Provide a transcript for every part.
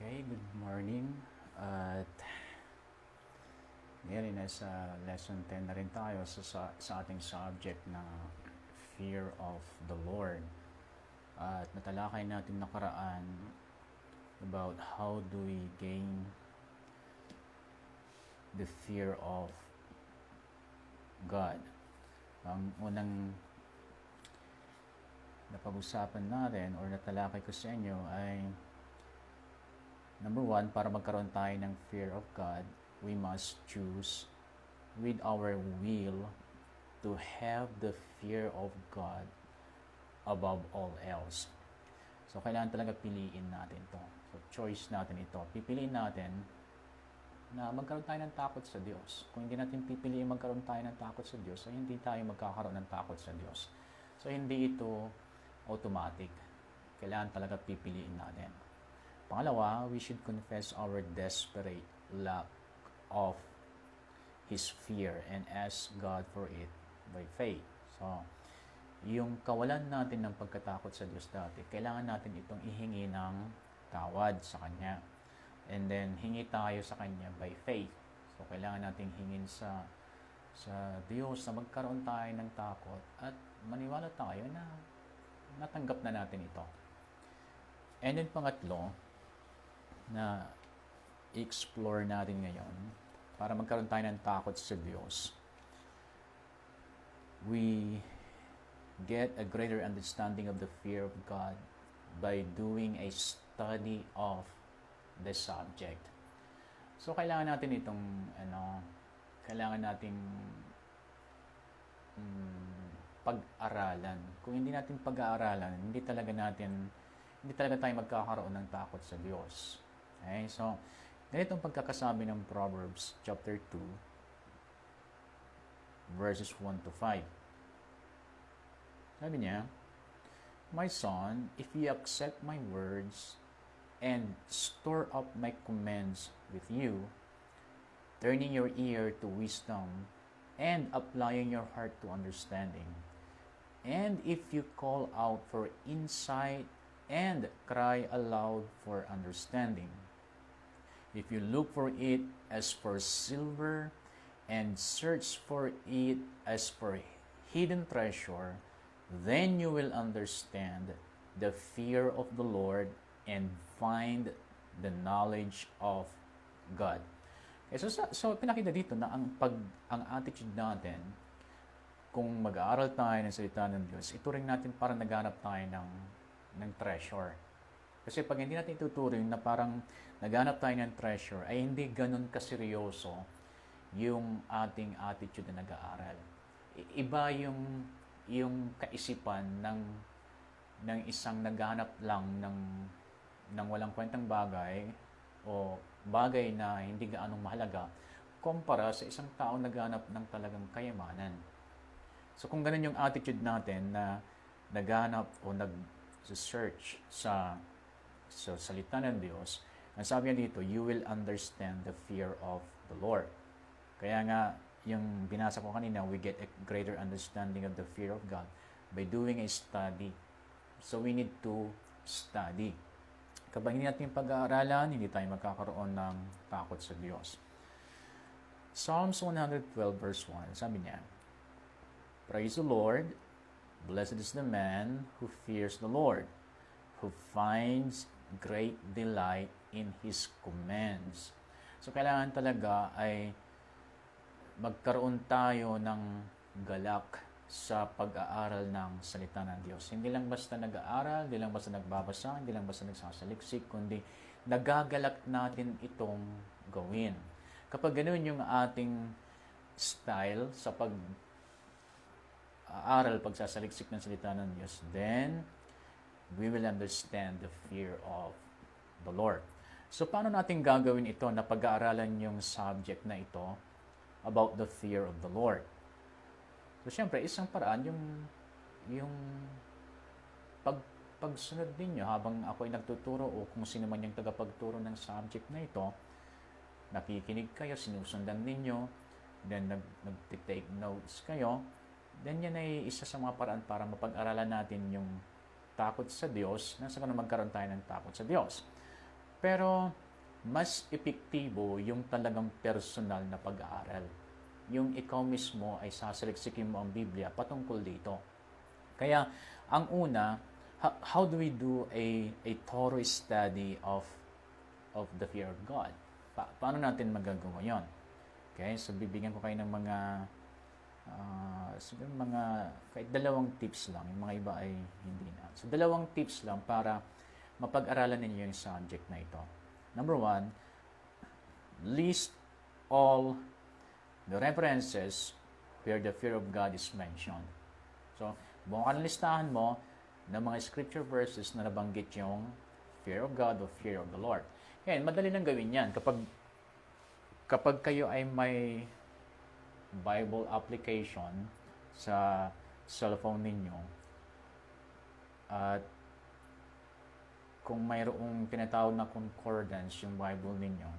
Okay, good morning. At ngayon nasa lesson 10 na rin tayo sa ating subject na fear of the Lord. At natalakay natin nakaraan about how do we gain the fear of God. Ang unang napag-usapan natin or natalakay ko sa inyo ay number 1, para magkaroon tayo ng fear of God, we must choose with our will to have the fear of God above all else. So, kailangan talaga piliin natin to. So, choice natin ito. Pipiliin natin na magkaroon tayo ng takot sa Diyos. Kung hindi natin pipiliin magkaroon tayo ng takot sa Diyos, ay hindi tayo magkakaroon ng takot sa Diyos. So, hindi ito automatic. Kailangan talaga pipiliin natin. Pangalawa, we should confess our desperate lack of His fear and ask God for it by faith. So, yung kawalan natin ng pagkatakot sa Diyos dati, kailangan natin itong ihingi ng tawad sa Kanya. And then, hingi tayo sa Kanya by faith. So, kailangan natin hingin sa Diyos na magkaroon tayo ng takot at maniwala tayo na natanggap na natin ito. And then, pangatlo, na i-explore natin ngayon para magkaroon tayo ng takot sa Diyos, we get a greater understanding of the fear of God by doing a study of the subject. So, kailangan natin itong, kailangan nating pag-aralan. Kung hindi natin pag-aaralan, hindi talaga tayo magkakaroon ng takot sa Diyos. Okay? So, ganitong pagkakasabi ng Proverbs chapter 2, verses 1 to 5. Sabi niya, "My son, if you accept my words and store up my commands with you, turning your ear to wisdom and applying your heart to understanding, and if you call out for insight and cry aloud for understanding, if you look for it as for silver and search for it as for hidden treasure, then you will understand the fear of the Lord and find the knowledge of God." Okay, so pinakita dito na ang attitude natin, kung mag-aaral tayo ng salita ng Diyos, ituring natin parang naghanap tayo ng treasure. Kasi pag hindi natin ituturing na parang naghanap tayo ng treasure, ay hindi ganun kaseryoso yung ating attitude na nag-aaral. Iba yung kaisipan ng isang naghanap lang ng walang kwentang bagay o bagay na hindi gaanong mahalaga kumpara sa isang taong naghanap ng talagang kayamanan. So kung ganun yung attitude natin na naghanap o nag-search sa salita ng Diyos, ang sabi niya dito, you will understand the fear of the Lord. Kaya nga, yung binasa ko kanina, we get a greater understanding of the fear of God by doing a study. So we need to study. Kapag hindi natin pag-aaralan, hindi tayo magkakaroon ng takot sa Diyos. Psalms 112 verse 1, sabi niya, "Praise the Lord, blessed is the man who fears the Lord, who finds great delight in His commands." So, kailangan talaga ay magkaroon tayo ng galak sa pag-aaral ng salita ng Diyos. Hindi lang basta nag-aaral, hindi lang basta nagbabasa, hindi lang basta nagsasaliksik, kundi nagagalak natin itong gawin. Kapag ganoon yung ating style sa pag-aaral, pagsasaliksik ng salita ng Diyos, then we will understand the fear of the Lord. So, paano natin gagawin ito na pag-aaralan yung subject na ito about the fear of the Lord? So, syempre, isang paraan yung pagsunod ninyo habang ako ay nagtuturo o kung sino man yung tagapagturo ng subject na ito, nakikinig kayo, sinusundan ninyo, then nag-take notes kayo, then yan ay isa sa mga paraan para mapag-aralan natin yung takot sa Diyos, nang sa ganun magkaroon tayo ng takot sa Diyos. Pero, mas epektibo yung talagang personal na pag-aaral. Yung ikaw mismo ay sasaliksikin mo ang Biblia patungkol dito. Kaya, ang una, how do we do a thorough study of the fear of God? Paano natin magagawa yon? Okay, so bibigyan ko kayo ng mga siguro kahit dalawang tips lang. Yung mga iba ay hindi na. So, dalawang tips lang para mapag-aralan ninyo yung subject na ito. Number one, list all the references where the fear of God is mentioned. So, buong ka ng listahan mo ng mga scripture verses na nabanggit yung fear of God o fear of the Lord. Yan, madali lang gawin yan. Kapag kayo ay may Bible application sa cellphone ninyo at kung mayroong tinatawag na concordance yung Bible ninyo,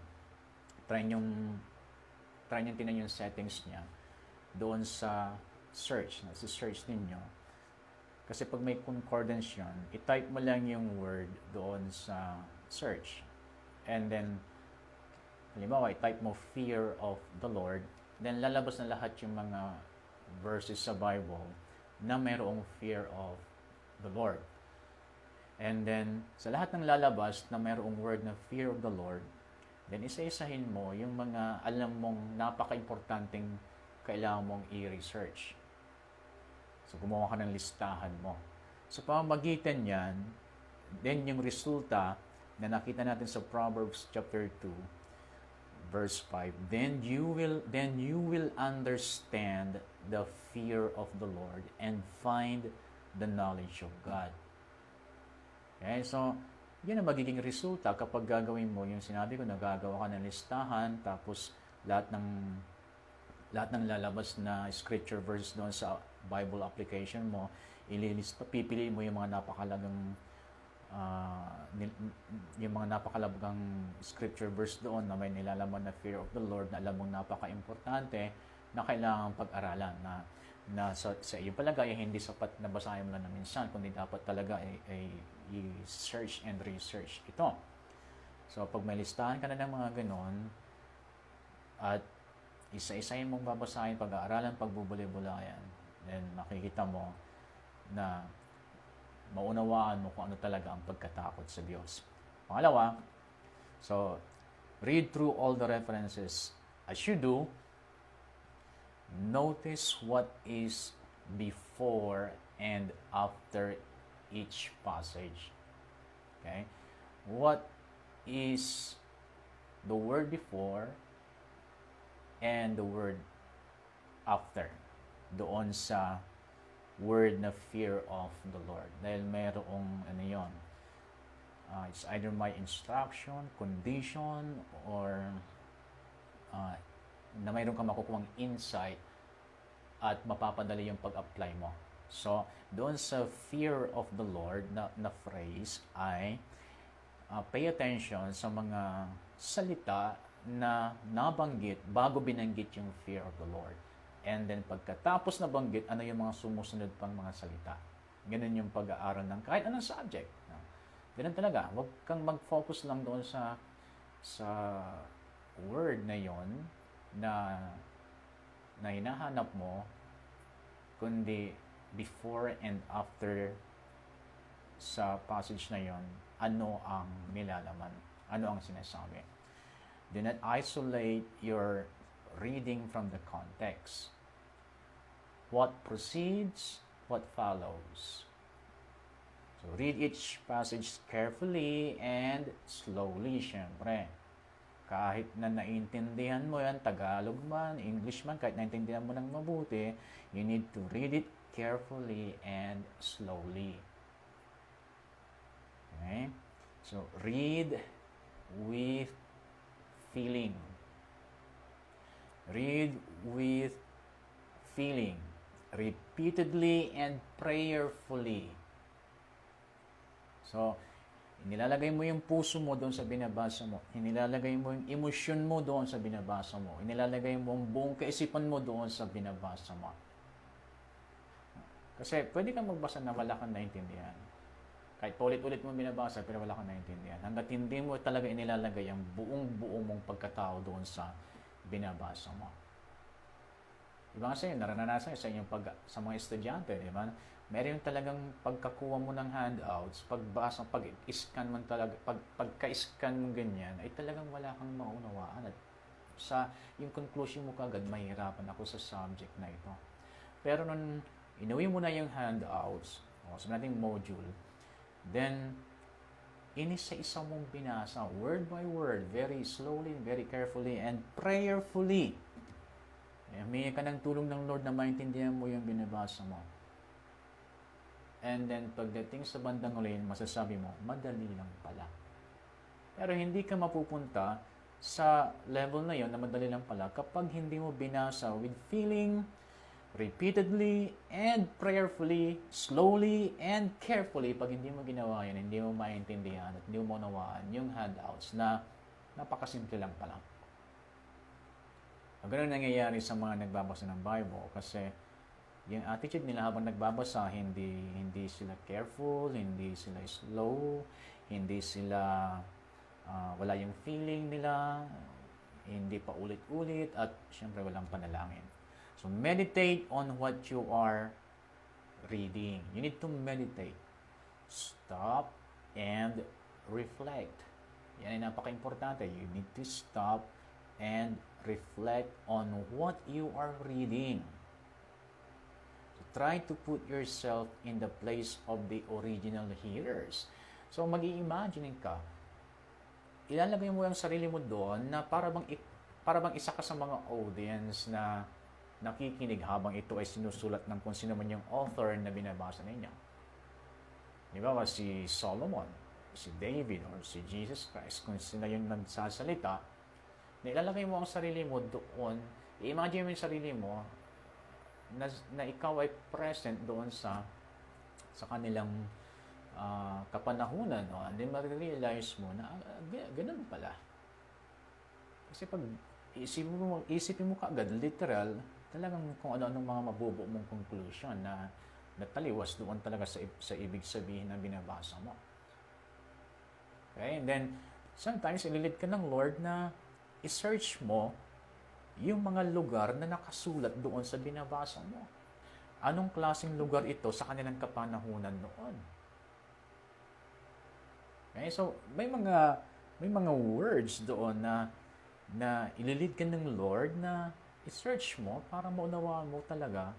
try nyo tinan yung settings niya doon sa search ninyo. Kasi pag may concordance yun, i-type mo lang yung word doon sa search. And then, halimbawa, i-type mo fear of the Lord, then lalabas na lahat yung mga verses sa Bible na mayroong fear of the Lord. And then, sa lahat ng lalabas na mayroong word na fear of the Lord, then isa-isahin mo yung mga alam mong napaka-importanting kailangan mong i-research. So, gumawa ka ng listahan mo. So, pamamagitan yan, then yung resulta na nakita natin sa Proverbs chapter 2, verse 5, then you will understand the fear of the Lord and find the knowledge of God. Okay, so yun ang magiging resulta kapag gagawin mo yung sinabi ko na gagawa ka ng listahan, tapos lahat ng lalabas na scripture verse doon sa Bible application mo, ililista, pipiliin mo yung mga napakalagang scripture verse doon na may nilalaman na fear of the Lord na alam mong napaka-importante na kailangan pag-aralan na sa iyong palagay hindi sapat na basahin mo lang na minsan, kundi dapat talaga ay i-search and research ito. So pag may listahan ka na ng mga ganon at isa-isahin mong babasahin, pag-aaralan, pagbubuli-bulayan, then makikita mo na maunawaan mo kung ano talaga ang pagkatakot sa Diyos. Pangalawa, so, read through all the references. As you do, notice what is before and after each passage. Okay? What is the word before and the word after doon sa word na fear of the Lord. Dahil mayroong it's either my instruction, condition, or na mayroon ka makukuhang insight at mapapadali yung pag-apply mo. So, doon sa fear of the Lord na phrase ay pay attention sa mga salita na nabanggit bago binanggit yung fear of the Lord. And then pagkatapos na banggit, ano yung mga sumusunod pang mga salita. Ganun yung pag-aaral ng kahit anong subject. Ganun talaga. Huwag kang mag-focus lang doon sa word na yon na hinahanap mo, kundi before and after sa passage na yon, ano ang nilalaman, ano ang sinasabi. Do not isolate your reading from the context. What precedes, what follows. So, read each passage carefully and slowly, syempre. Kahit na naiintindihan mo yan, Tagalog man, English man, kahit naiintindihan mo ng mabuti, you need to read it carefully and slowly. Okay? So, read with feeling. Read with feeling. Repeatedly and prayerfully. So, inilalagay mo yung puso mo doon sa binabasa mo. Inilalagay mo yung emosyon mo doon sa binabasa mo. Inilalagay mo ang buong kaisipan mo doon sa binabasa mo. Kasi pwede kang magbasa na wala kang naintindihan. Kahit paulit-ulit mo binabasa, pero wala kang naiintindihan. Hanggat hindi mo talaga inilalagay ang buong-buo mong pagkatao doon sa binabasa mo. Diba kasi naranasan sa inyong sa mga estudyante, di ba? Meron talagang pagkakuha mo ng handouts, pagbasa, pag-scan mo talaga, pagka-scan mo ganyan, ay talagang wala kang maunawaan. At sa yung conclusion mo kagad, mahirapan ako sa subject na ito. Pero nung inuwi mo na yung handouts, o sa nating module, then inisa-isa mong binasa, word by word, very slowly, very carefully, and prayerfully. Humingi ka ng tulong ng Lord na maintindihan mo yung binabasa mo. And then, pagdating sa bandang huli, masasabi mo, madali lang pala. Pero hindi ka mapupunta sa level na yon na madali lang pala kapag hindi mo binasa with feeling, repeatedly, and prayerfully, slowly, and carefully. Pag hindi mo ginawa yan, hindi mo maintindihan at hindi mo maunawaan yung handouts na napakasimple lang pala. Ganun nangyayari sa mga nagbabasa ng Bible kasi yung attitude nila habang nagbabasa, hindi sila careful, hindi sila slow, hindi sila wala yung feeling nila, hindi pa ulit-ulit, at syempre walang panalangin. So meditate on what you are reading. You need to meditate. Stop and reflect. Yan ay napaka-importante. You need to stop and reflect on what you are reading. So try to put yourself in the place of the original hearers. So mag-i-imagine ka, ilalagay mo yung sarili mo doon na para bang isa ka sa mga audience na nakikinig habang ito ay sinusulat ng kung sino man yung author na binabasa ninyo. Di ba? Si Solomon, si David, or si Jesus Christ, kung sino yung nagsasalita, ilalagay mo ang sarili mo doon, i-imagine mo yung sarili mo na ikaw ay present doon sa kanilang kapanahunan, no? And then ma-realize mo na ganun pala. Kasi pag isipin mo kaagad, literal, talagang kung ano-anong mga mabubuo mong conclusion na taliwas doon talaga sa ibig sabihin na binabasa mo. Okay? And then, sometimes ililid ka ng Lord na i-search mo yung mga lugar na nakasulat doon sa binabasa mo. Anong klaseng lugar ito sa kanilang kapanahunan noon? Okay? So, may mga words doon na ililid ka ng Lord na i-search mo para maunawaan mo talaga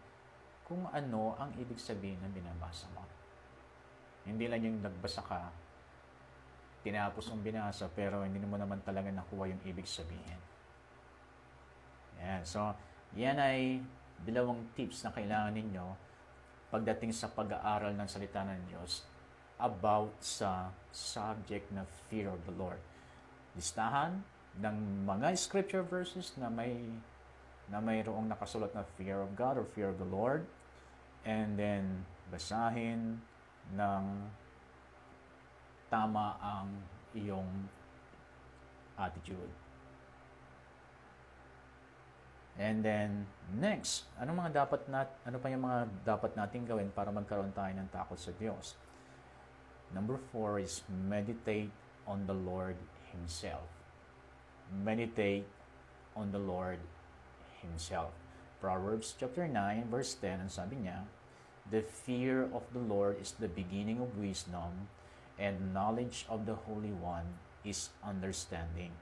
kung ano ang ibig sabihin ng binabasa mo. Hindi lang yung nagbasa ka, tinapos mong binasa, pero hindi mo naman talaga nakuha yung ibig sabihin. Yan. So, yan ay dalawang tips na kailangan ninyo pagdating sa pag-aaral ng salita ng Diyos about sa subject na fear of the Lord. Listahan ng mga scripture verses na mayroong nakasulat na fear of God or fear of the Lord, and then basahin ng tama ang iyong attitude. And then next, ano pa yung mga dapat nating gawin para magkaroon tayo ng takot sa Diyos? Number 4 is meditate on the Lord Himself. Meditate on the Lord Himself. Proverbs chapter 9 verse 10, ang sabi niya, "The fear of the Lord is the beginning of wisdom, and knowledge of the Holy One is understanding."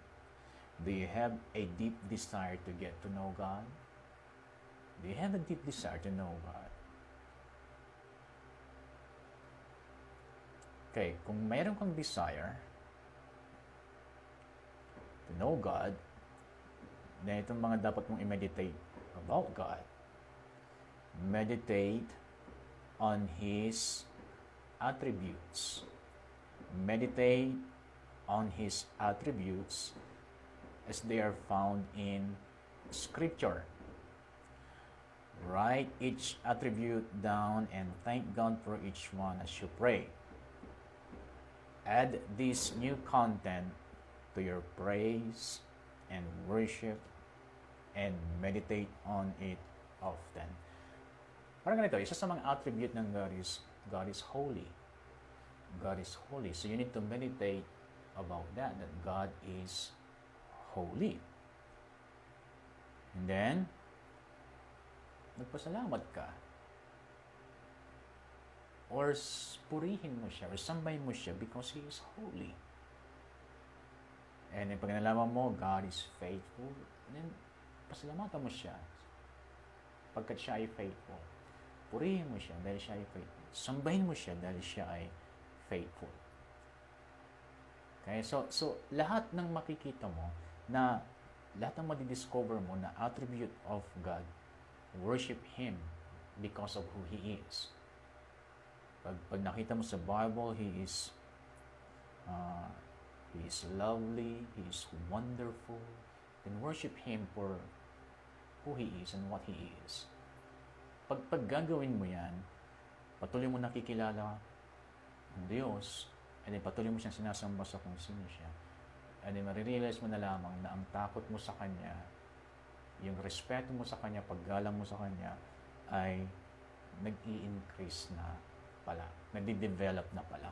Do you have a deep desire to get to know God? Do you have a deep desire to know God? Okay, kung mayroon kang desire to know God, then itong mga dapat mong i-meditate about God. Meditate on His attributes. Meditate on His attributes as they are found in Scripture. Write each attribute down and thank God for each one as you pray. Add this new content to your praise and worship and meditate on it often. Parang ganito, isa sa mga attribute ng God is holy. God is holy. So you need to meditate about that God is holy. And then, magpasalamat ka. Or purihin mo siya, or sambahin mo siya because He is holy. And pag nalaman mo, God is faithful, then pasalamatan mo siya. Pagkat siya ay faithful. Purihin mo siya dahil siya ay faithful. Sambahin mo siya dahil siya ay faithful. Okay? So lahat ng makikita mo na lahat ng madidiscover mo na attribute of God, worship Him because of who He is. Pag nakita mo sa Bible, He is lovely, He is wonderful, then worship Him for who He is and what He is. Pag gagawin mo yan, patuloy mo nakikilala ang Diyos, and then patuloy mo siyang sinasamba sa kung sino siya, and then marirealize mo na lamang na ang takot mo sa Kanya, yung respeto mo sa Kanya, paggalang mo sa Kanya, ay nag-i-increase na pala, nadi-develop na pala.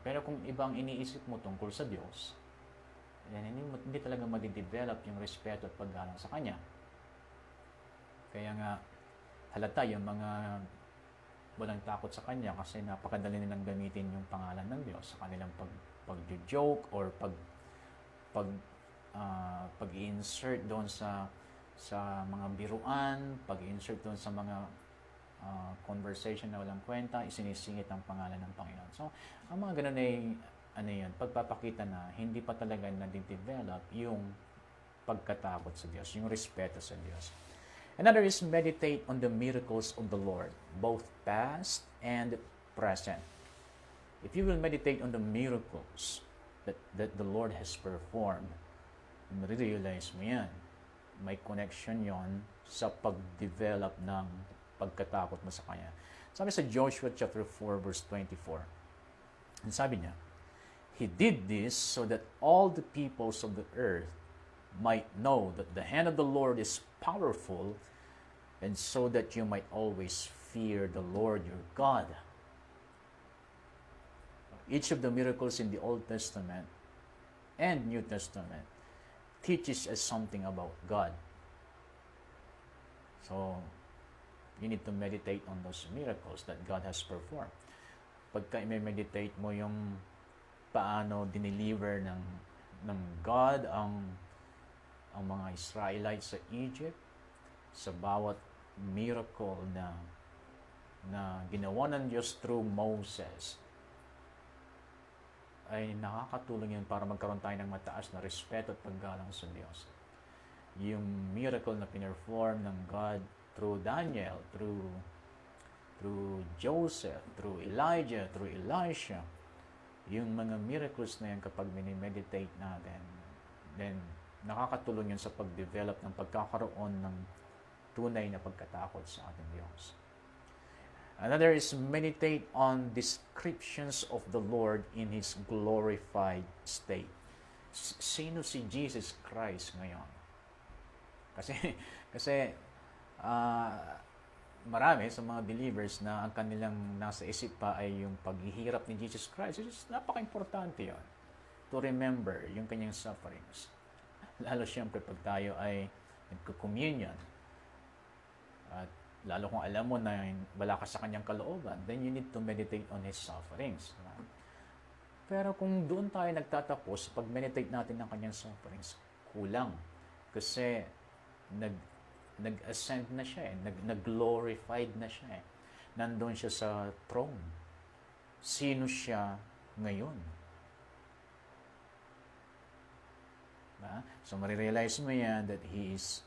Pero kung ibang iniisip mo tungkol sa Diyos, hindi talaga madi-develop yung respeto at paggalang sa Kanya. Kaya nga, halata yung mga walang takot sa Kanya kasi napakadali nilang gamitin yung pangalan ng Diyos sa kanilang pag-joke or pag-insert doon sa mga biruan, pag-insert doon sa mga conversation na walang kwenta, isinisingit ang pangalan ng Panginoon. So, ang mga ganun ay pagpapakita na hindi pa talaga na-develop yung pagkatakot sa Diyos, yung respeto sa Diyos. Another is meditate on the miracles of the Lord, both past and present. If you will meditate on the miracles that the Lord has performed, marirealize mo yan. May connection yon sa pag-develop ng pagkatakot mo sa Kanya. Sabi sa Joshua chapter 4 verse 24, and sabi niya, He did this so that all the peoples of the earth might know that the hand of the Lord is powerful, and so that you might always fear the Lord your God. Each of the miracles in the Old Testament and New Testament teaches us something about God. So, you need to meditate on those miracles that God has performed. Pagka i-meditate mo yung paano dineliver ng God ang mga Israelites sa Egypt, sa bawat miracle na ginawa ng Diyos through Moses, ay nakakatulong yun para magkaroon tayo ng mataas na respeto at paggalang sa Diyos. Yung miracle na pinerform ng God through Daniel, through Joseph, through Elijah, through Elisha, yung mga miracles na yan kapag minimeditate natin, then nakakatulong yun sa pag-develop ng pagkakaroon ng tunay na pagkatakot sa ating Diyos. Another is meditate on descriptions of the Lord in His glorified state. Sino si Jesus Christ ngayon? Kasi marami sa mga believers na ang kanilang nasa isip pa ay yung paghihirap ni Jesus Christ. Napaka-importante yun. To remember yung kanyang sufferings. Lalo siyempre pag tayo ay nagko-communion. At lalo kung alam mo na wala ka sa kanyang kalooban, then you need to meditate on His sufferings. Pero kung doon tayo nagtatapos, pag meditate natin ng kanyang sufferings, kulang. Kasi nag-ascend na siya nag-glorified na siya Nandun siya sa throne. Sino siya ngayon? So marirealize mo yan that He is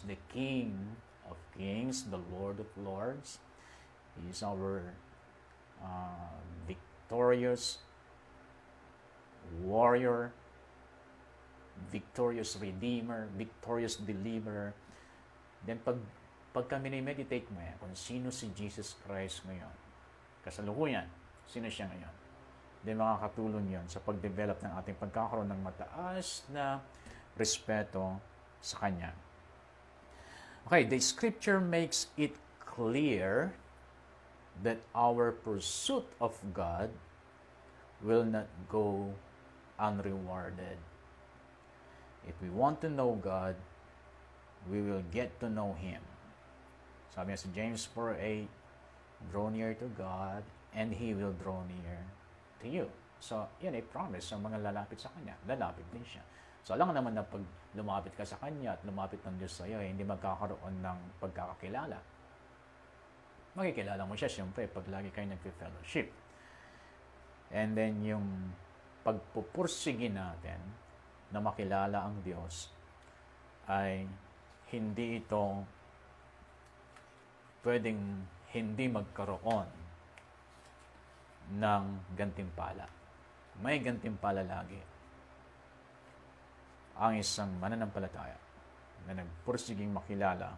the King of Kings, the Lord of Lords. He is our victorious warrior, victorious Redeemer, victorious Deliverer. Then pagka minimeditate mo yan, kung sino si Jesus Christ ngayon, kasalukuyan, sino siya ngayon, then makakatulong yon sa pag-develop ng ating pagkakaroon ng mataas na respeto sa Kanya. Okay, the scripture makes it clear that our pursuit of God will not go unrewarded. If we want to know God, we will get to know Him. Sabi niya sa James 4:8, draw near to God, and He will draw near to you. So, yan ay promise sa mga lalapit sa Kanya. Lalapit din siya. So, alam naman na pag lumapit ka sa Kanya at lumapit ng Diyos sa iyo, hindi magkakaroon ng pagkakakilala. Makikilala mo siya, siyempre, pag lagi kayo nag-fellowship. And then, yung pagpupursige natin na makilala ang Diyos ay hindi ito pwedeng hindi magkaroon ng gantimpala. May gantimpala lagi ang isang mananampalataya na nagpursiging makilala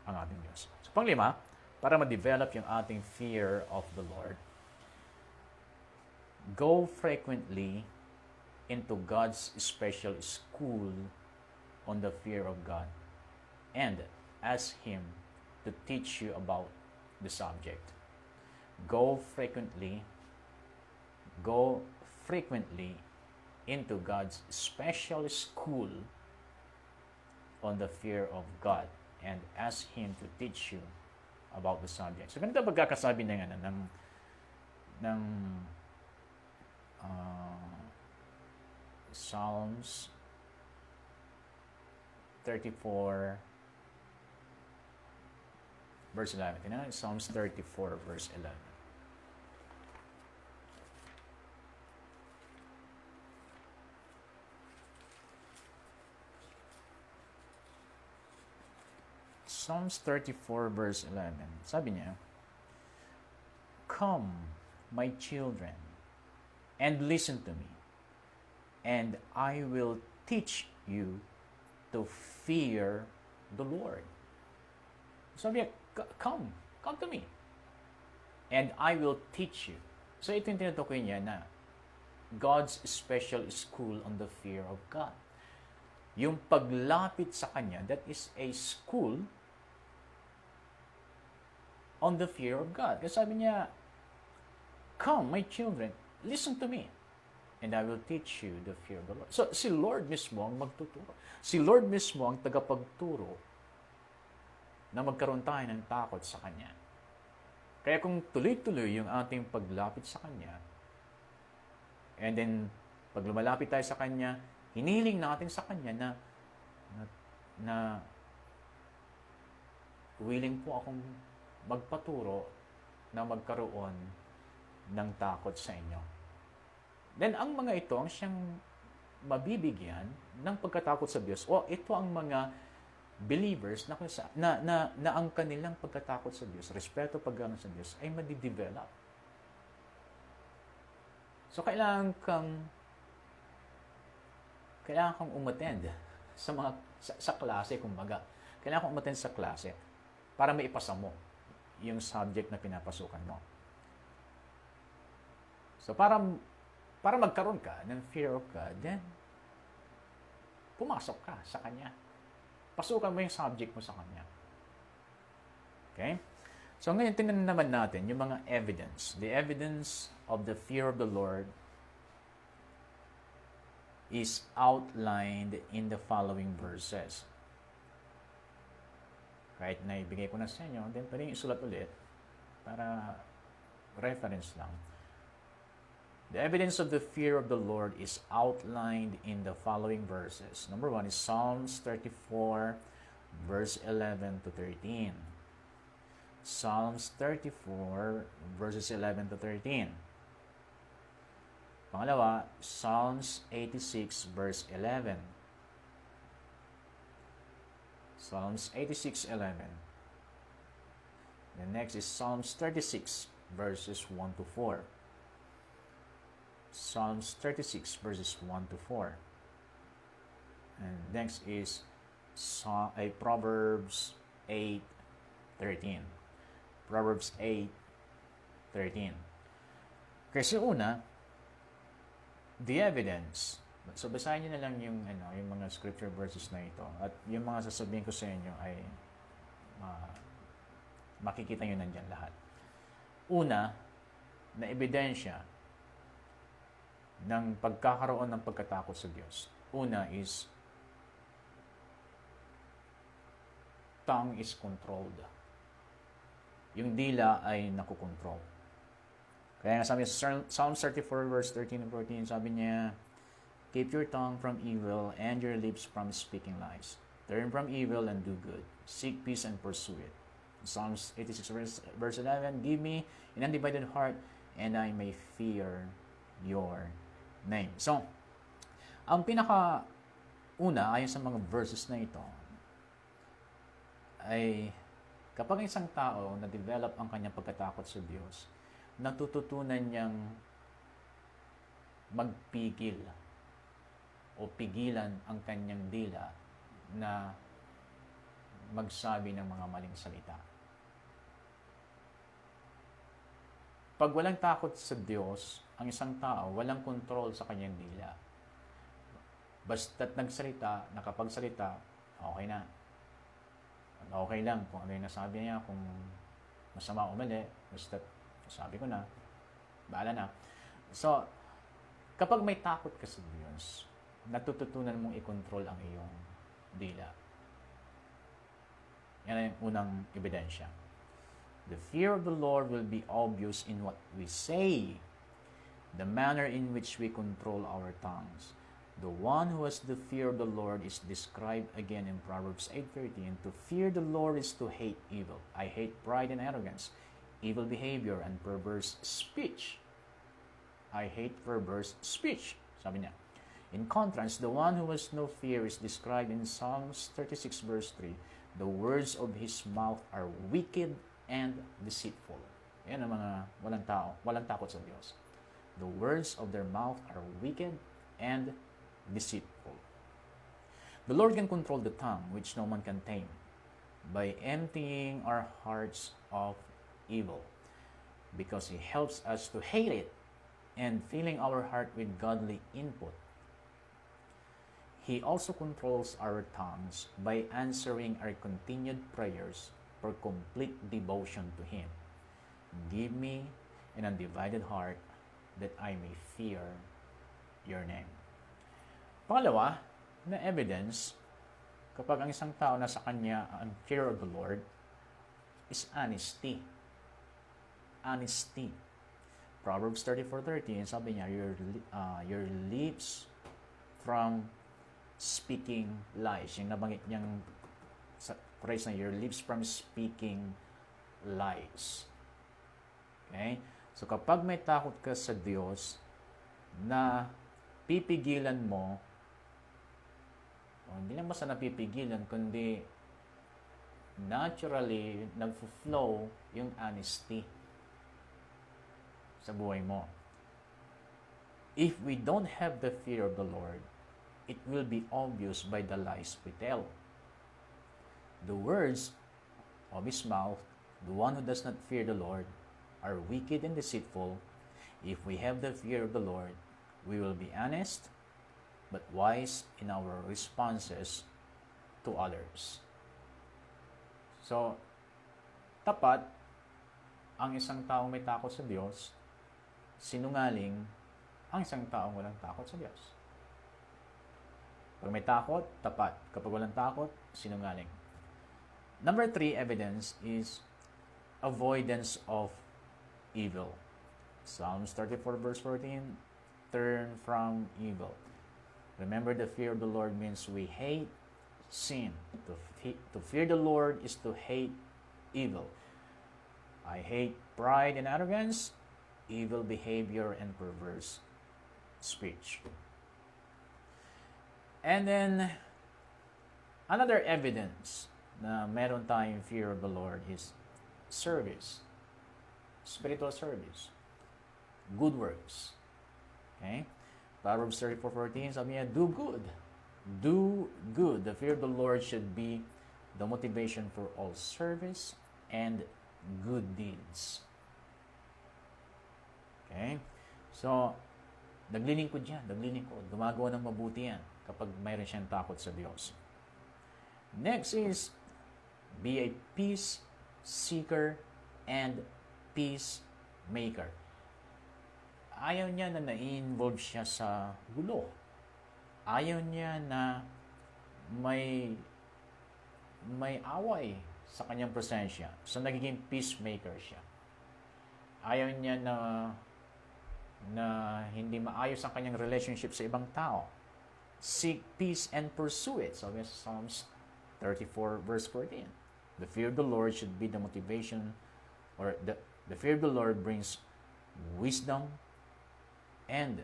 ang ating Diyos. So, panglima, para ma-develop yung ating fear of the Lord, go frequently into God's special school on the fear of God and ask Him to teach you about the subject. Go frequently into God's special school on the fear of God and ask Him to teach you about the subject. So, ganito pagkakasabi ng Psalms 34 verse 11. Tingnan natin Psalms 34 verse 11. Psalms 34 verse 11. Sabi niya, "Come, my children, and listen to me, and I will teach you to fear the Lord." Sabi niya, come to me, and I will teach you. So ito yung tinutukoy niya na God's special school on the fear of God. Yung paglapit sa Kanya, that is a school on the fear of God. Kasi sabi niya, "Come, my children, listen to me, and I will teach you the fear of the Lord." So, si Lord mismo ang magtuturo. Si Lord mismo ang tagapagturo na magkaroon tayo ng takot sa Kanya. Kaya kung tuloy-tuloy yung ating paglapit sa Kanya, and then, pag lumalapit tayo sa Kanya, hiniling natin sa Kanya na willing po akong magpaturo na magkaroon ng takot sa inyo. Then, ang mga ito ang siyang mabibigyan ng pagkatakot sa Diyos. O, ito ang mga believers na ang kanilang pagkatakot sa Diyos, respeto, paggalang sa Diyos, ay madidevelop. So, kailangan kang umattend sa klase, kumbaga. Kailangan kang umattend sa klase para maipasa mo yung subject na pinapasukan mo. So, para magkaroon ka ng fear of God, then, pumasok ka sa Kanya. Pasukan mo yung subject mo sa Kanya. Okay? So, ngayon, tingnan naman natin yung mga evidence. The evidence of the fear of the Lord is outlined in the following verses. Kahit na ibigay ko na sa inyo, then pwede yung isulat ulit para reference lang. The evidence of the fear of the Lord is outlined in the following verses. Number 1 is Psalms 34, verse 11 to 13. Psalms 34, verses 11 to 13. Pangalawa, Psalms 86, verse 11. Psalms 86:11. The next is Psalms 36, verses 1 to 4. Psalms 36, verses 1 to 4. And next is Proverbs 8:13. Proverbs 8:13. Kasi una, the evidence. So, basahin niyo na lang yung mga scripture verses na ito. At yung mga sasabihin ko sa inyo ay makikita niyo nandiyan lahat. Una, na ebidensya ng pagkakaroon ng pagkatakot sa Diyos. Una is, tongue is controlled. Yung dila ay nakukontrol. Kaya nga sabi sa Psalm 34 verse 13 and 14, sabi niya, keep your tongue from evil and your lips from speaking lies. Turn from evil and do good. Seek peace and pursue it. Psalms 86 verse 11, give me an undivided heart and I may fear your name. So, ang pinaka-una ayon sa mga verses na ito ay kapag isang tao na-develop ang kanyang pagkatakot sa Diyos, natututunan niyang magpigil o pigilan ang kanyang dila na magsabi ng mga maling salita. Pag walang takot sa Diyos, ang isang tao, walang kontrol sa kanyang dila. Basta't nagsalita, nakapagsalita, okay na. Okay lang kung ano yung nasabi niya, kung masama o mali, basta't sabi ko na, bahala na. So, kapag may takot ka sa Diyos, natututunan mong i-control ang iyong dila. Yan ang unang ebidensya. The fear of the Lord will be obvious in what we say, the manner in which we control our tongues. The one who has the fear of the Lord is described again in Proverbs 8:13. To fear the Lord is to hate evil. I hate pride and arrogance, evil behavior, and perverse speech. I hate perverse speech, sabi niya. In contrast, the one who has no fear is described in Psalms 36 verse 3. The words of his mouth are wicked and deceitful. Yan ang mga walang takot sa Diyos. The words of their mouth are wicked and deceitful. The Lord can control the tongue, which no man can tame, by emptying our hearts of evil, because He helps us to hate it and filling our heart with godly input. He also controls our tongues by answering our continued prayers for complete devotion to Him. Give me an undivided heart that I may fear your name. Pangalawa, na evidence, kapag ang isang tao na sa kanya ang fear of the Lord, is honesty. Honesty. Proverbs 34:13, sabi niya, your lips from speaking lies. Yung nabanggit niyang sa phrase na, your lips from speaking lies. Okay? So, kapag may takot ka sa Diyos, na pipigilan mo, hindi lang basta napipigilan, kundi naturally, nag-flow yung honesty sa buhay mo. If we don't have the fear of the Lord, it will be obvious by the lies we tell. The words of his mouth, the one who does not fear the Lord, are wicked and deceitful. If we have the fear of the Lord, we will be honest, but wise in our responses to others. So, tapat ang isang taong may takot sa Diyos, sinungaling ang isang taong walang takot sa Diyos. Pag may takot, tapat. Kapag walang takot, sinungaling. Number 3 evidence is avoidance of evil. Psalms 34 verse 14, turn from evil. Remember, the fear of the Lord means we hate sin. To fear the Lord is to hate evil. I hate pride and arrogance, evil behavior, and perverse speech. And then, another evidence na meron tayong fear of the Lord is service. Spiritual service. Good works. Okay? Proverbs 34:14, sabi niya, do good. Do good. The fear of the Lord should be the motivation for all service and good deeds. Okay? So, naglilingkod yan. Naglilingkod. Gumagawa ng mabuti yan kapag mayroon siyang takot sa Diyos. Next is, be a peace seeker and peace maker. Ayaw niya na na-involve siya sa gulo. Ayaw niya na may away sa kanyang presensya. So, nagiging peacemaker siya. Ayaw niya na hindi maayos ang kanyang relationship sa ibang tao. Seek peace and pursue it. So, Psalms 34 verse 14. The fear of the Lord should be the motivation, or the fear of the Lord brings wisdom, and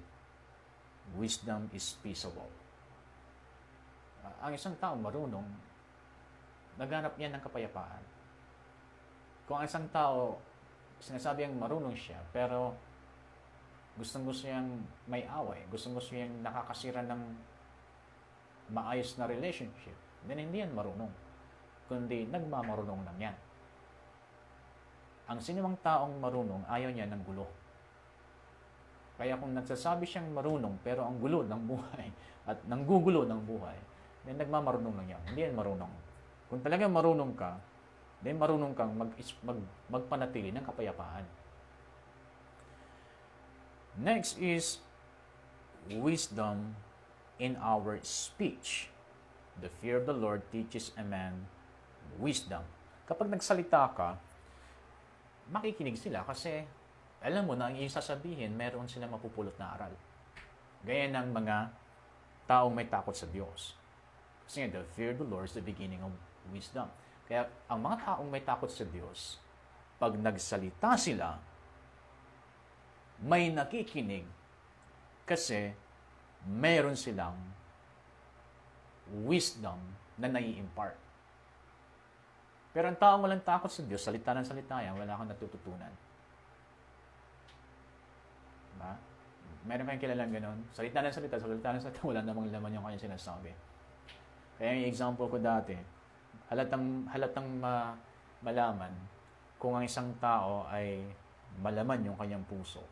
wisdom is peaceable. Ang isang tao marunong, naghanap yan ng kapayapaan. Kung ang isang tao, sinasabi ang marunong siya, pero gustong-gusto niyang may away, gustong-gusto niyang nakakasira ng maayos na relationship, then hindi yan marunong, kundi nagmamarunong lang yan. Ang sinumang taong marunong, ayaw niya ng gulo. Kaya kung nagsasabi siyang marunong, pero ang gulo ng buhay, at nanggugulo ng buhay, then nagmamarunong lang yan. Hindi yan marunong. Kung talagang marunong ka, then marunong kang magpanatili ng kapayapaan. Next is wisdom in our speech. The fear of the Lord teaches a man wisdom. Kapag nagsalita ka, makikinig sila kasi alam mo na ang iyong sasabihin, meron silang mapupulot na aral. Gaya ng mga taong may takot sa Diyos. Kasi the fear of the Lord is the beginning of wisdom. Kaya ang mga taong may takot sa Diyos, pag nagsalita sila, may nakikinig kasi meron silang wisdom na nai-impart. Pero ang taong walang takot sa Diyos, salita ng salita yan, wala kang natututunan. Diba? Meron kayong kilalang gano'n? Salita ng salita, wala namang laman yung kanyang sinasabi. Kaya yung example ko dati, halatang malaman kung ang isang tao ay malaman yung kanyang puso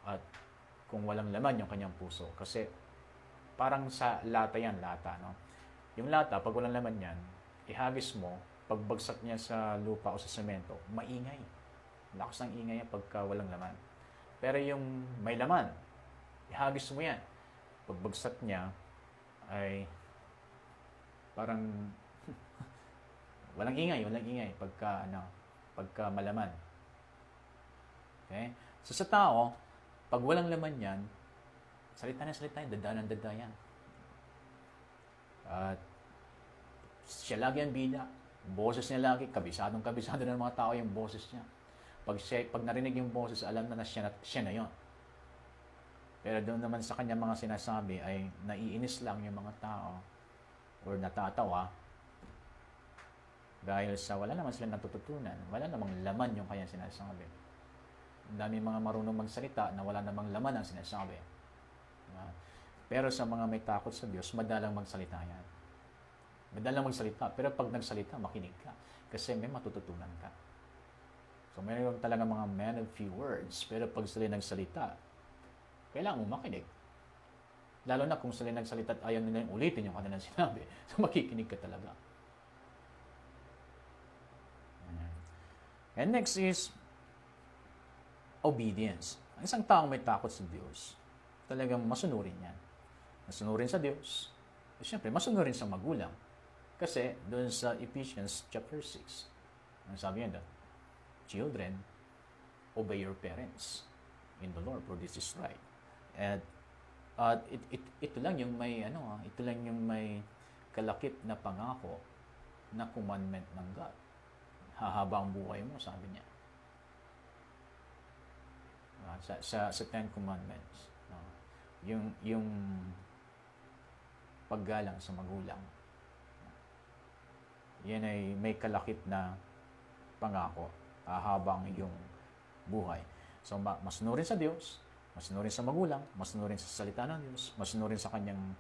at kung walang laman yung kanyang puso. Kasi parang sa lata yan, no? Yung lata, pag walang laman yan, ihagis mo, pagbagsak niya sa lupa o sa semento, maingay. Lakas ng ingay yan pagka walang laman. Pero yung may laman, ihagis mo yan. Pagbagsak niya, ay parang walang ingay pagka malaman. Okay? So sa tao, pag walang laman yan, salita yan, dada yan. At siya lagi ang bida. Boses niya lagi, kabisado ng mga tao yung boses niya. Pag narinig yung boses, alam na siya na yon. Pero doon naman sa kanya mga sinasabi ay naiinis lang yung mga tao or natatawa dahil sa wala naman silang natututunan, wala namang laman yung kanyang sinasabi. Ang dami mga marunong magsalita na wala namang laman ang sinasabi. Pero sa mga may takot sa Diyos, madalang magsalita yan. Madalang magsalita, pero pag nagsalita, makinig ka. Kasi may matututunan ka. So, mayroon talaga mga man of few words, pero pag sila nagsalita, kailangan mo makinig. Lalo na kung sila nagsalita at ayaw nila ulitin yung kanilang sinabi. So, makikinig ka talaga. And next is obedience. Ang isang taong may takot sa Diyos, talagang masunurin yan. Masunurin sa Diyos. At syempre, masunurin sa magulang. Kasi doon sa Ephesians chapter 6, ang sabi niya doon, children, obey your parents in the Lord, for this is right. And ito lang yung may kalakip na pangako na commandment ng God. Hahaba ang buhay mo, sabi niya. Sa Ten Commandments. Yung paggalang sa magulang. Yan ay may kalakip na pangako. Hahaba ang iyong buhay. So, masunurin sa Diyos, masunurin sa magulang, masunurin sa salita ng Diyos, masunurin sa kanyang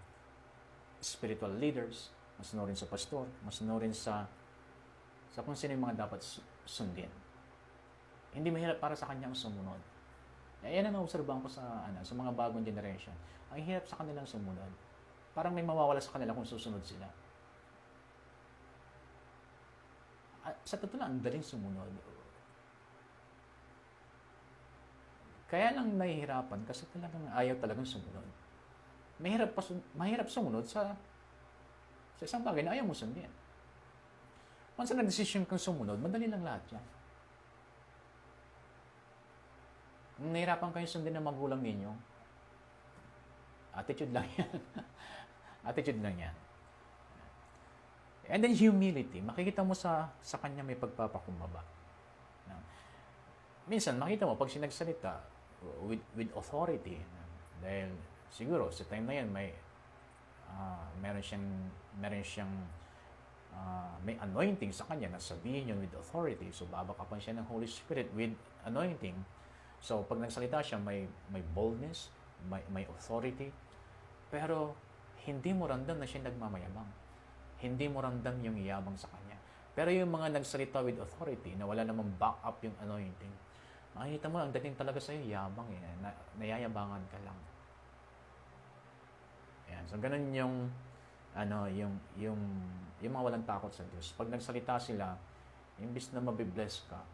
spiritual leaders, masunurin sa pastor, masunurin sa kung sino yung mga dapat sundin. Hindi mahirap para sa kanyang sumunod. Yan ang naobserbahan ko sa mga bagong generation. Ang hirap sa kanilang sumunod. Parang may mawawala sa kanila kung susunod sila. At sa totoo lang, ang daling sumunod. Kaya lang nahihirapan kasi talagang ayaw talagang sumunod. Mahirap sumunod sa isang bagay na ayaw mo sundin. Once na decision kang sumunod, madali lang lahat yan. Kung nahihirapan kayo sundin ng magulang ninyo, attitude lang yan. Attitude lang yan. And then humility, makikita mo sa kanya may pagpapakumbaba. Minsan, makita mo, pag sinagsalita with authority, dahil siguro sa time na yan, meron siyang may anointing sa kanya na sabihin yun with authority. So, babakapan siya ng Holy Spirit with anointing. So, pag nagsalita siya, may boldness, may authority, pero hindi mo ramdam na siya nagmamayabang. Hindi mo ramdam yung yabang sa kanya. Pero yung mga nagsalita with authority, na wala namang back up yung anointing, makikita mo, ang dating talaga sa'yo, yabang eh. Nayayabangan ka lang. Yan. So, ganun yung mga walang takot sa Diyos. Pag nagsalita sila, imbis na mabibless ka,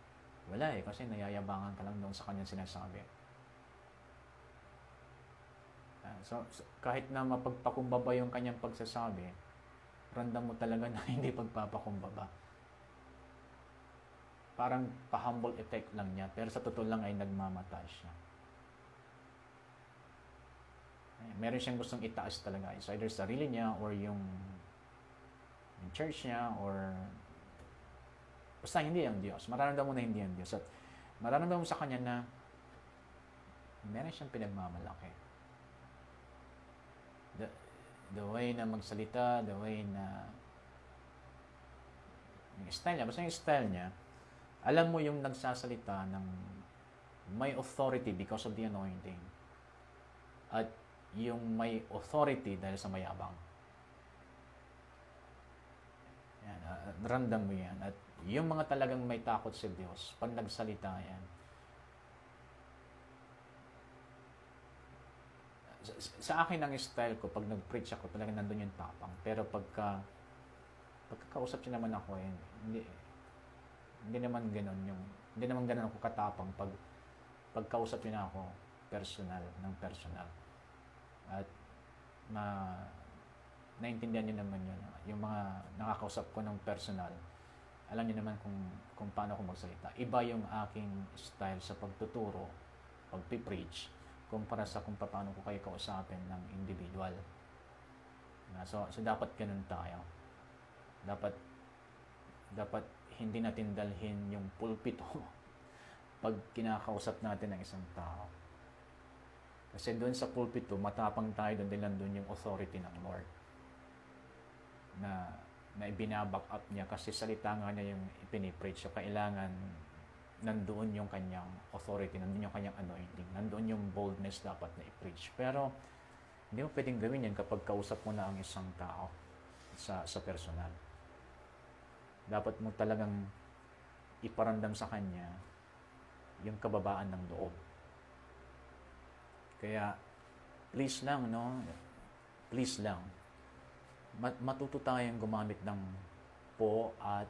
wala eh, kasi nayayabangan ka lang doon sa kanyang sinasabi. So, kahit na mapagpakumbaba yung kanyang pagsasabi, ramdam mo talaga na hindi pagpapakumbaba. Parang pa-humble effect lang niya, pero sa totoo lang ay nagmamataas siya. Meron siyang gustong itaas talaga. It's either sarili niya or yung church niya or basta hindi ang Diyos. Mararamdaman mo na hindi ang Diyos. At mararamdaman mo sa kanya na meron siyang pinagmamalaki. The way na magsalita, the way na yung style niya, basta yung style niya, alam mo yung nagsasalita ng may authority because of the anointing. At yung may authority dahil sa mayabang. Yan, ramdam mo yan. At yung mga talagang may takot sa Diyos, pag nagsalita yan, sa akin ang style ko, pag nag-preach ako, talagang nandun yung tapang. Pero pagkakausap siya naman ako, hindi naman ganoon ako katapang pagkausap niya ako personal. At naintindihan niyo naman yun. Yung mga nakakausap ko ng personal, alam niyo naman kung paano ako magsalita. Iba yung aking style sa pagtuturo, pagpipreach, kumpara sa kung paano ko kayo kausapin ng individual. So dapat ganun tayo. Dapat hindi natin dalhin yung pulpito pag kinakausap natin ng isang tao. Kasi doon sa pulpito, matapang tayo doon, dahil nandun yung authority ng Lord. Na ibinaback up niya kasi salita nga niya yung ipinipreach. So kailangan nandoon yung kanyang authority, nandoon yung kanyang anointing, nandoon yung boldness dapat na i-preach. Pero hindi mo pwedeng gawin yan kapag kausap mo na ang isang tao sa personal. Dapat mo talagang iparamdam sa kanya yung kababaan ng loob. Kaya please lang, matuto tayong gumamit ng po at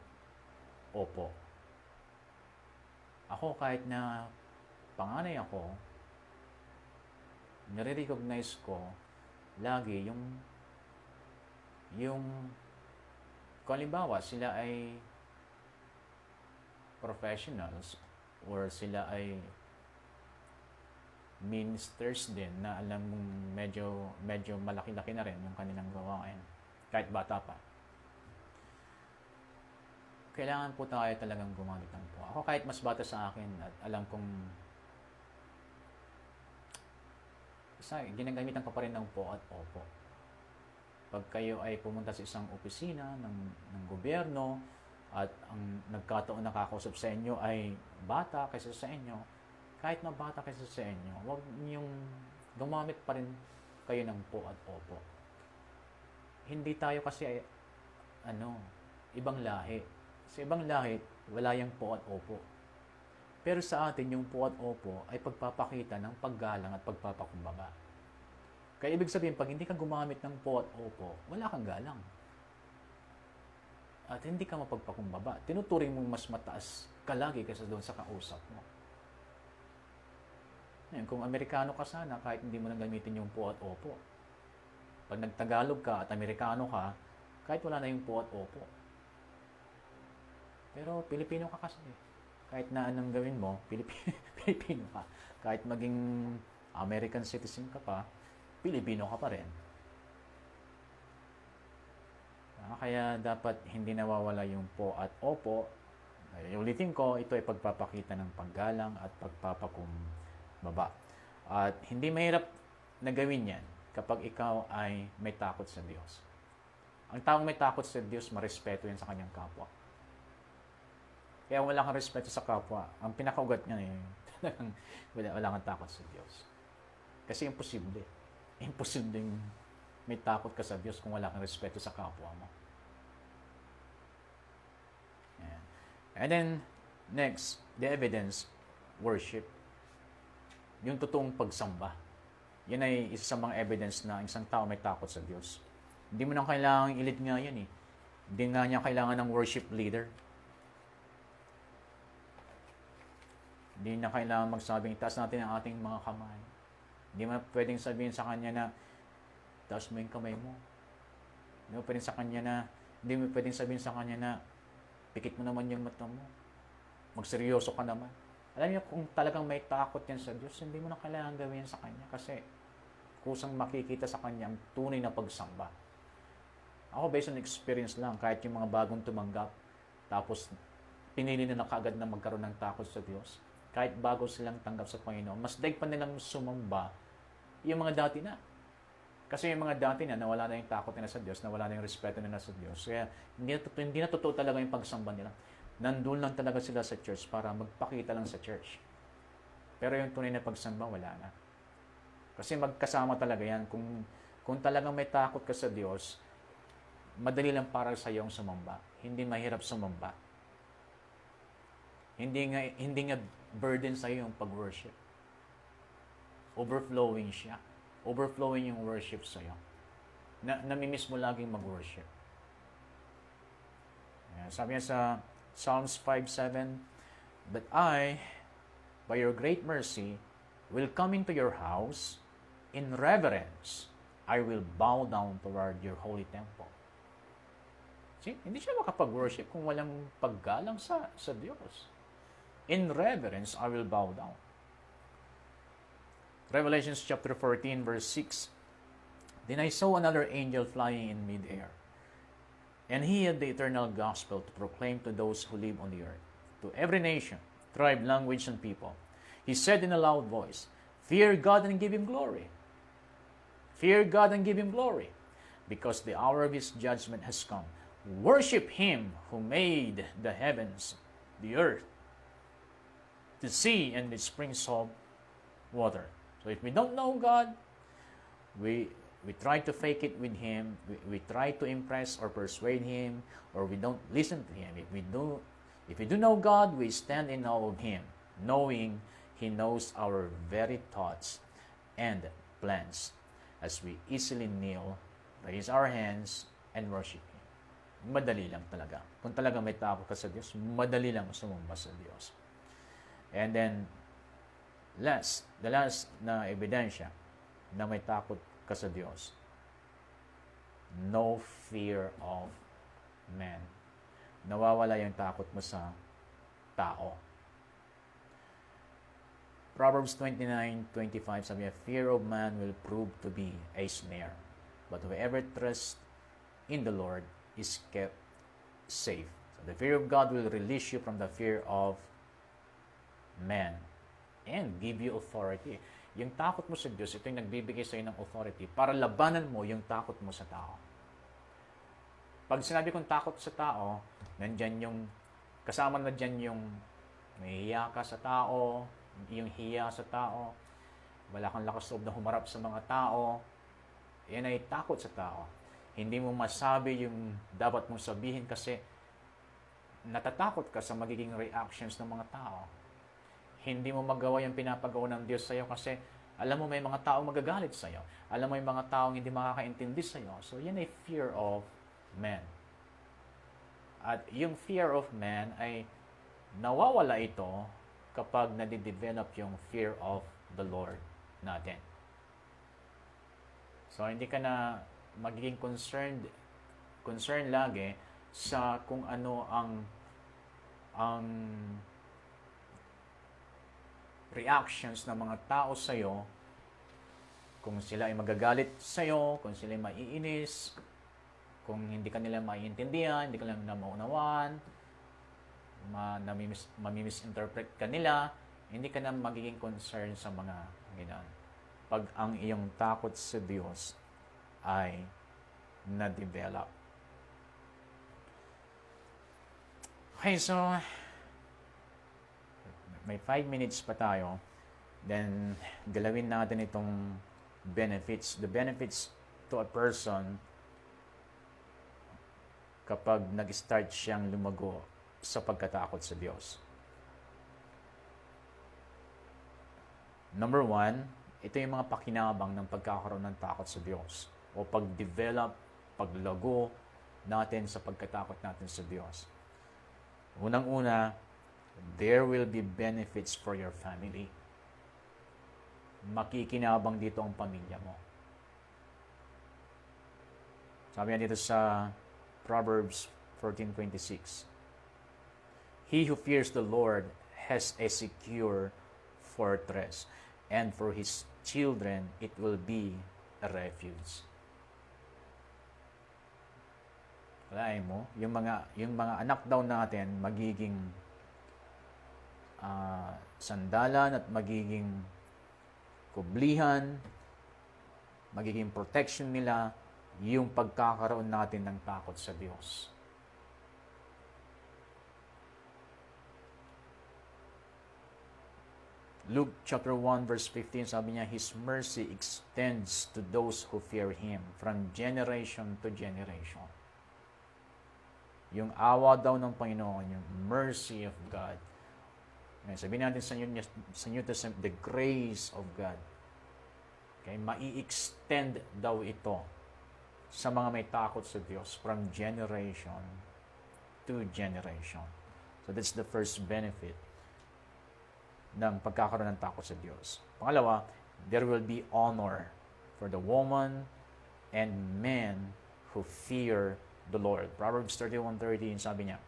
opo. Ako, kahit na panganay ako, nare-recognize ko lagi yung kung halimbawa sila ay professionals or sila ay ministers din na alam mong medyo malaki-laki na rin yung kanilang gawain kahit bata pa. Kailangan po tayo talagang gumamit ng po. Ako kahit mas bata sa akin at alam kong ginagamitan pa rin ng po at opo. Pag kayo ay pumunta sa isang opisina ng gobyerno at ang nagkataon nakakausap sa inyo ay bata kaysa sa inyo, kahit na bata kaysa sa inyo, huwag niyong gumamit pa rin kayo ng po at opo. Hindi tayo kasi ibang lahi. Sa ibang lahi, wala yung po at opo. Pero sa atin, yung po at opo ay pagpapakita ng paggalang at pagpapakumbaba. Kaya ibig sabihin, pag hindi ka gumamit ng po at opo, wala kang galang. At hindi ka mapagpakumbaba. Tinuturing mong mas mataas ka lagi kaysa doon sa kausap mo. Ngayon, kung Amerikano ka sana, kahit hindi mo nang gamitin yung po at opo. Pag nagtagalog ka at Amerikano ka, kahit wala na yung po at opo. Pero Pilipino ka kasi. Kahit na anong gawin mo, Pilipino ka. Kahit maging American citizen ka pa, Pilipino ka pa rin. Kaya dapat hindi nawawala yung po at opo. Ulitin ko, ito ay pagpapakita ng paggalang at pagpapakumbaba. At hindi mahirap na gawin yan kapag ikaw ay may takot sa Diyos. Ang taong may takot sa Diyos, marespeto yan sa kanyang kapwa. Kaya wala kang respeto sa kapwa, ang pinakaugat niya wala kang takot sa Diyos. Kasi imposible. Imposible may takot ka sa Diyos kung wala kang respeto sa kapwa mo. Ayan. And then, next, the evidence, worship. Yung totoong pagsamba. Yan ay isa sa mga evidence na isang tao may takot sa Diyos. Hindi mo nang kailangang ilid nga yan eh. Hindi nga niya kailangan ng worship leader. Hindi na kailangan magsabing, itaas natin ang ating mga kamay. Hindi mo pwedeng sabihin sa kanya na, taas mo yung kamay mo. Hindi mo pwedeng sabihin sa kanya na, pikit mo naman yung mata mo. Magseryoso ka naman. Alam niyo, kung talagang may takot yan sa Diyos, hindi mo na kailangan gawin sa kanya kasi kusang makikita sa kanya ang tunay na pagsamba. Ako, based on experience lang, kahit yung mga bagong tumanggap, tapos pinili na kaagad na magkaroon ng takot sa Diyos, kahit bago silang tanggap sa Panginoon, mas daig pa nilang sumamba yung mga dati na. Kasi yung mga dati na, nawala na yung takot nila sa Diyos, nawala na yung respeto nila sa Diyos. Kaya hindi na totoo talaga yung pagsamba nila. Nandun lang talaga sila sa church para magpakita lang sa church. Pero yung tunay na pagsamba, wala na. Kasi magkasama talaga yan. Kung talagang may takot ka sa Diyos, madali lang para sa iyo ang sumamba. Hindi mahirap sumamba. Hindi nga burden sa iyo yung pag-worship. Overflowing siya. Overflowing yung worship sa iyo. Namimiss mo laging mag-worship. Sabi niya sa Psalms 5:7, "But I, by your great mercy, will come into your house. In reverence, I will bow down toward your holy temple." See, hindi siya makapag-worship kung walang paggalang sa Diyos. In reverence, I will bow down. Revelations chapter 14, verse 6. "Then I saw another angel flying in mid-air, and he had the eternal gospel to proclaim to those who live on the earth, to every nation, tribe, language, and people. He said in a loud voice, 'Fear God and give Him glory. Fear God and give Him glory, because the hour of His judgment has come. Worship Him who made the heavens, the earth, the sea, and the springs of water.'" So if we don't know God, we try to fake it with Him, we try to impress or persuade Him, or we don't listen to Him. If we do know God, we stand in awe of Him, knowing He knows our very thoughts and plans, as we easily kneel, raise our hands, and worship Him. Madali lang talaga. Kung talaga may takot ka sa Diyos, madali lang sumamba sa Diyos. And then, the last na ebidensya na may takot ka sa Diyos, no fear of man. Nawawala yung takot mo sa tao. Proverbs 29:25 sabi niya, "Fear of man will prove to be a snare, but whoever trusts in the Lord is kept safe." So the fear of God will release you from the fear of man and give you authority. Yung takot mo sa Diyos, ito yung nagbibigay sa iyo ng authority para labanan mo yung takot mo sa tao. Pag sinabi kong takot sa tao, kasama na dyan yung nahihiya ka sa tao, yung hiya sa tao, wala kang lakas loob na humarap sa mga tao, yan ay takot sa tao. Hindi mo masabi yung dapat mong sabihin kasi natatakot ka sa magiging reactions ng mga tao. Hindi mo magawa yung pinapagawa ng Diyos sa iyo kasi alam mo may mga taong magagalit sa iyo. Alam mo may mga taong hindi makakaintindi sa iyo. So, yan ay fear of man. At yung fear of man ay nawawala ito kapag nadidevelop yung fear of the Lord natin. So, hindi ka na magiging concerned lagi sa kung ano ang reactions ng mga tao sa'yo, kung sila ay magagalit sa'yo, kung sila ay maiinis, kung hindi ka nila maiintindihan, hindi ka nila maunawaan, mamimisinterpret ka nila, hindi ka na magiging concerned sa mga ganyan. Pag ang iyong takot sa Diyos ay na-develop. Okay, so may 5 minutes pa tayo. Then, galawin natin itong benefits. The benefits to a person kapag nag-start siyang lumago sa pagkatakot sa Diyos. Number 1, ito yung mga pakinabang ng pagkakaroon ng takot sa Diyos o pag-develop, paglago natin sa pagkatakot natin sa Diyos. Unang-una, there will be benefits for your family. Makikinabang dito ang pamilya mo. Sabi nga dito sa Proverbs 14:26, He who fears the Lord has a secure fortress, and for his children it will be a refuge. Kalahin mo, yung mga anak daw natin magiging sandalan at magiging kublihan, magiging protection nila yung pagkakaroon natin ng takot sa Diyos. Luke chapter 1 verse 15, sabi niya, His mercy extends to those who fear Him from generation to generation. Yung awa daw ng Panginoon, yung mercy of God. Sabihin natin sa New Testament, the grace of God. Okay, mai-extend daw ito sa mga may takot sa Diyos from generation to generation. So that's the first benefit ng pagkakaroon ng takot sa Diyos. Pangalawa, there will be honor for the woman and men who fear the Lord. Proverbs 31:13, sabi niya,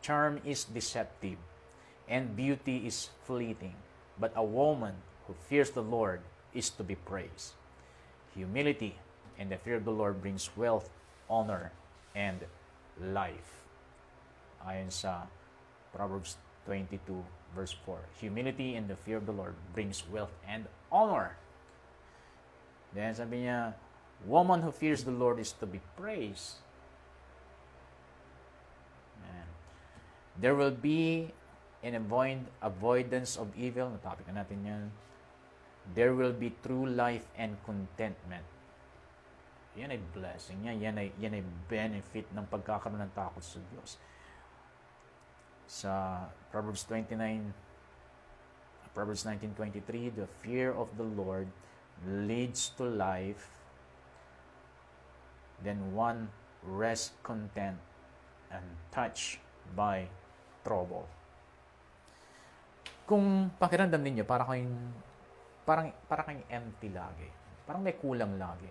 Charm is deceptive, and beauty is fleeting, but a woman who fears the Lord is to be praised. Humility and the fear of the Lord brings wealth, honor, and life. Ayon sa Proverbs 22 verse 4. Humility and the fear of the Lord brings wealth and honor. Then sabi niya, woman who fears the Lord is to be praised. And there will be an avoidance of evil. Natopic na natin yan. There will be true life and contentment. Yan ay blessing niya. Yan ay benefit ng pagkakaroon ng takot sa Diyos. Sa Proverbs 19:23, the fear of the Lord leads to life, then one rests content and touched by trouble. Kung pakiramdam ninyo, parang kayong empty lagi. Parang may kulang lagi.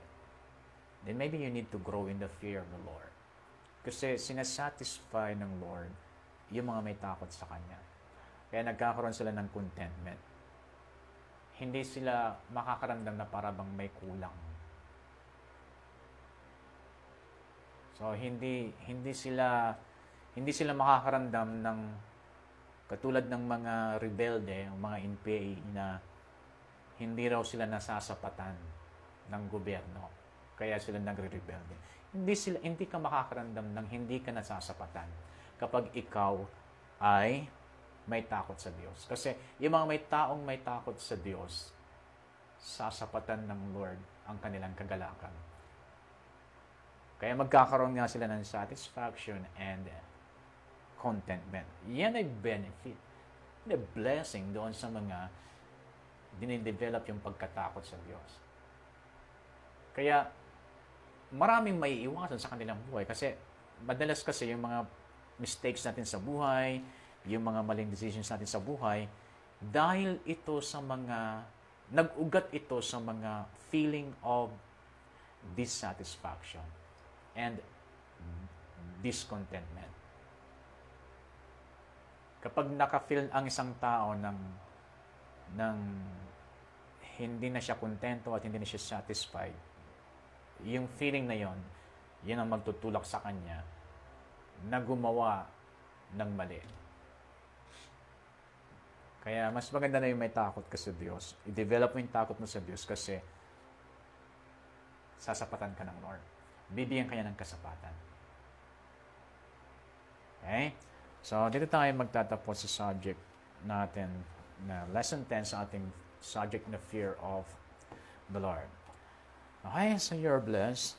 Then maybe you need to grow in the fear of the Lord. Kasi sinasatisfy ng Lord yung mga may takot sa Kanya. Kaya nagkakaroon sila ng contentment. Hindi sila makakaramdam na parang may kulang. So hindi sila makakaramdam ng katulad ng mga rebelde, mga NPA na hindi raw sila nasasapatan ng gobyerno. Kaya sila nagre-rebelde. Hindi ka makakaramdam ng hindi ka nasasapatan kapag ikaw ay may takot sa Diyos. Kasi yung mga may takot sa Diyos, sasapatan ng Lord ang kanilang kagalakan. Kaya magkakaroon nga sila ng satisfaction and contentment. Yan ay benefit. The blessing doon sa mga dinidevelop yung pagkatakot sa Diyos. Kaya maraming maiiwasan sa kanilang buhay kasi madalas kasi yung mga mistakes natin sa buhay, yung mga maling decisions natin sa buhay, Dahil ito sa mga, nag-ugat ito sa mga feeling of dissatisfaction and discontentment. Kapag naka-feel ang isang tao ng hindi na siya kontento at hindi na siya satisfied, yung feeling na yon, yan ang magtutulak sa kanya na gumawa ng mali. Kaya mas maganda na yung may takot ka sa Diyos. I-develop mo yung takot mo sa Diyos kasi sasapatan ka ng Lord. Bibigyan kanya ng kasapatan. Okay? So, dito tayo magtatapos sa subject natin na lesson 10 sa ating subject na fear of the Lord. Okay, so you're blessed.